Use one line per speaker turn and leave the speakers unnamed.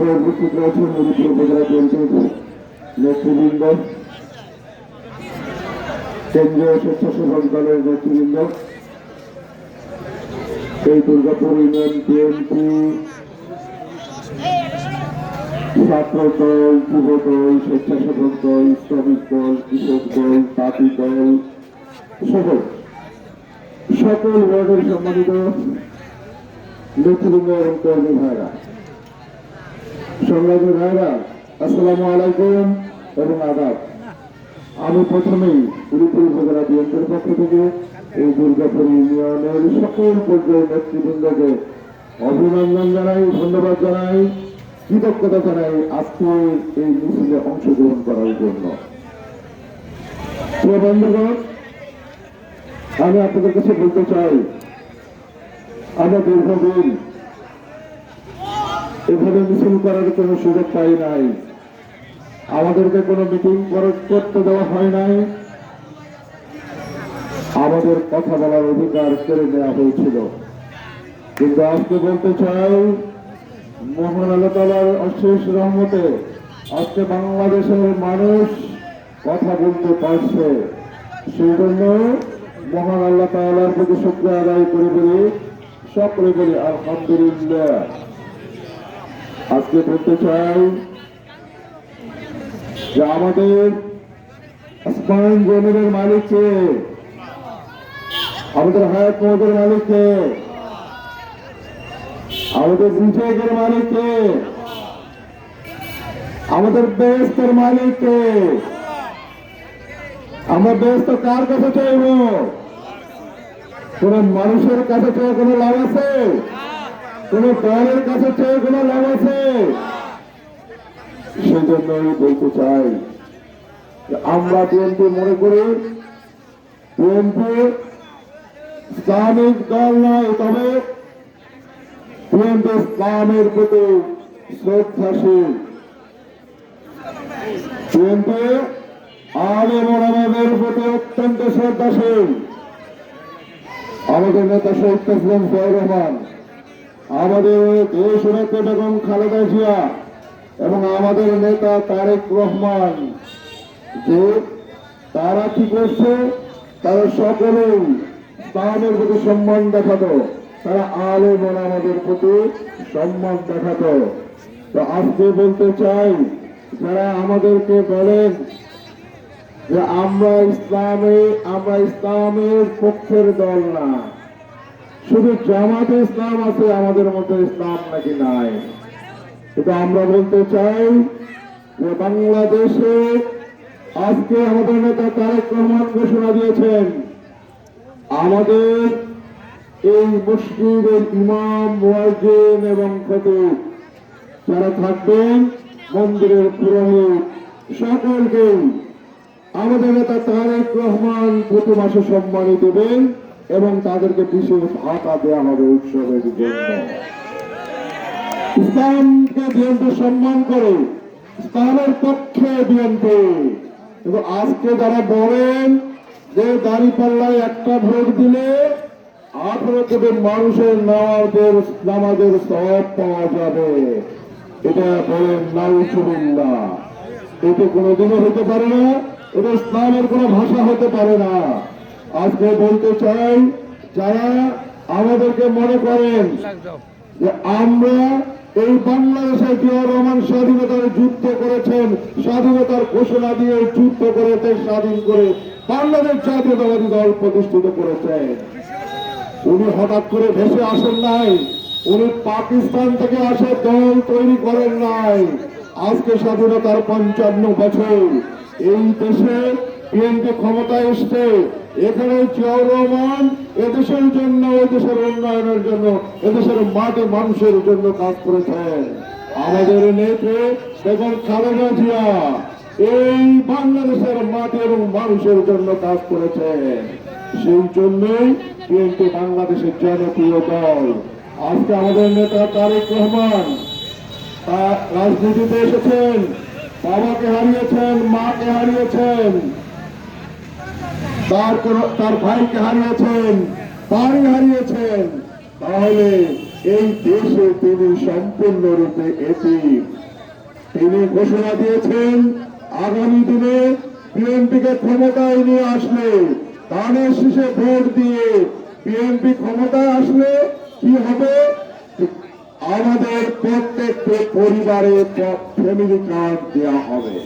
সভায় উপস্থিত রয়েছেন মণিপুর উপজেলা বিএনপির নেতৃবৃন্দ, কেন্দ্রীয় স্বেচ্ছাসেবক দলের নেতৃবৃন্দ, এই দুর্গাপুর ইউনিয়ন বিএনপি ছাত্র দল, যুব দল, স্বেচ্ছাসেবক দল, শ্রমিক দল, কৃষক দল, তাঁতি দল সহ সকল ওয়ার্ডের সম্মানিত নেতৃবৃন্দ এবং কর্মী ভাইরা, সংগ্রামী ভাইরা, আসসালামু আলাইকুম এবং আদাব। আমি প্রথমেই মণিপুর উপজেলা বিএনপির পক্ষ থেকে এই দুর্গাপুর ইউনিয়নের সকল পর্যায়ের নেতৃবৃন্দকে অভিনন্দন জানাই, ধন্যবাদ জানাই, কৃতজ্ঞতা জানাই আজকে এই মিছিলে অংশগ্রহণ করার জন্য। প্রিয় বন্ধুগণ, আমি আপনাদের কাছে বলতে চাই, আমরা দীর্ঘদিন এভাবে মিছিল করার কোনো সুযোগ পাই নাই, আমাদেরকে কোনো মিটিং করতে দেওয়া হয় নাই, আমাদের কথা বলার অধিকার কেড়ে নেওয়া হয়েছিল। কিন্তু আজকে বলতে চাই, মহান আল্লাহ তাআলার অশেষ রহমতে আজকে বাংলাদেশের মানুষ কথা বলতে পারছে। সেই জন্য মহান আল্লাহ তাআলার প্রতি শুকরিয়া আদায় করে বলি, সকলে বলি আলহামদুলিল্লাহ। আজকে বলতে চাই যে আমাদের আসমান জমিনের মালিককে, আমাদের হায়াত মহতের মালিককে, আমাদের রিজিকের মালিককে, আমাদের বেহেশতের মালিককে। আমরা বেহেশত কার কাছে চাইব? কোন মানুষের কাছে চেয়ে কোনো লাভ আছে? কোন দলের কাছে চেয়ে কোনো লাভ আছে? সেই জন্য আমি বলতে চাই, আমরা বিএনপি মনে করি বিএনপি ইসলামিক দল নয়, তবে বিএনপি ইসলামের প্রতি শ্রদ্ধাশীল। বিএনপি আলেম ওলামাদের প্রতি অত্যন্ত শ্রদ্ধাশীল। আমাদের নেতা শহীদ প্রেসিডেন্ট জিয়াউর রহমান, আমাদের দেশ নেত্রী বেগম খালেদা জিয়া এবং আমাদের নেতা তারেক রহমান, যে তারা কি করছে, তারা সকলেই ইসলামের প্রতি সম্মান দেখাতো, তারা আলেম ওলামাদের প্রতি সম্মান দেখাতো। তো আজকে বলতে চাই, যারা আমাদেরকে বলেন যে আমরা ইসলামের পক্ষের দল না, শুধু জামাতে ইসলাম আছে, আমাদের মধ্যে ইসলাম নাকি নাই, কিন্তু আমরা বলতে চাই যে বাংলাদেশে আজকে আমাদের নেতা তারেক রহমান ঘোষণা দিয়েছেন, আমাদের এই মসজিদের ইমাম, মুয়াজ্জিন এবং খতিব যারা থাকবেন, মন্দিরের পুরোহিত, সকলকে আমাদের নেতা তারেক রহমান প্রতি মাসে সম্মানী দেবেন এবং তাদেরকে বিশেষ ভাতা দেওয়া হবে উৎসবের জন্য। ইসলামকে বিএনপি সম্মান করে, ইসলামের পক্ষে বিএনপি। কিন্তু আজকে যারা বলেন যে দাঁড়িপাল্লায় একটা ভোট দিলে 18 কোটি মানুষের নামাজের সওয়াব পাওয়া যাবে, এটা বলেন নাউজুবিল্লাহ। এটা কোনোদিনও হতে পারে না, এটা ইসলামের কোন ভাষা হতে পারে না। আজকে বলতে চাই, যারা আমাদেরকে মনে করেন যে আমরা এই বাংলাদেশে জিয়াউর রহমান স্বাধীনতার যুদ্ধ করেছেন, স্বাধীনতার ঘোষণা দিয়ে যুদ্ধ করে দেশ স্বাধীন করে বাংলাদেশ জাতীয়তাবাদী দল প্রতিষ্ঠিত করেছেন, উনি হঠাৎ করে ভেসে আসেন নাই, উনি পাকিস্তান থেকে আসে দল তৈরি করেন নাই। আজকে স্বাধীনতার 55 বছর এই দেশে বিএনপি ক্ষমতায় এসছে, এখানে জিয়াউর রহমান এদেশের জন্য, এদেশের উন্নয়নের জন্য, এদেশের মাটি মানুষের জন্য কাজ করেছেন। আমাদের নেত্রী বেগম খালেদা জিয়া এই বাংলাদেশের মাটি এবং মানুষের জন্য কাজ করেছেন। সেই জন্যই বিএনপি বাংলাদেশের জনপ্রিয় দল। আজকে আমাদের নেতা তারেক রহমান রাজনীতিতে এসেছেন, বাবাকে হারিয়েছেন, মাকে হারিয়েছেন, তার ভাইকে হারিয়েছেন, বাড়ি হারিয়েছেন। তাহলে এই দেশে তিনি সম্পূর্ণরূপে এতিম। তিনি ঘোষণা দিয়েছেন আগামী দিনে বিএনপিকে ক্ষমতায় নিয়ে আসলে, ধানের শীষে ভোট দিয়ে বিএনপি ক্ষমতায় আসলে কি হবে, আমাদের প্রত্যেকটি পরিবারে ফ্যামিলি কার্ড দেওয়া হবে।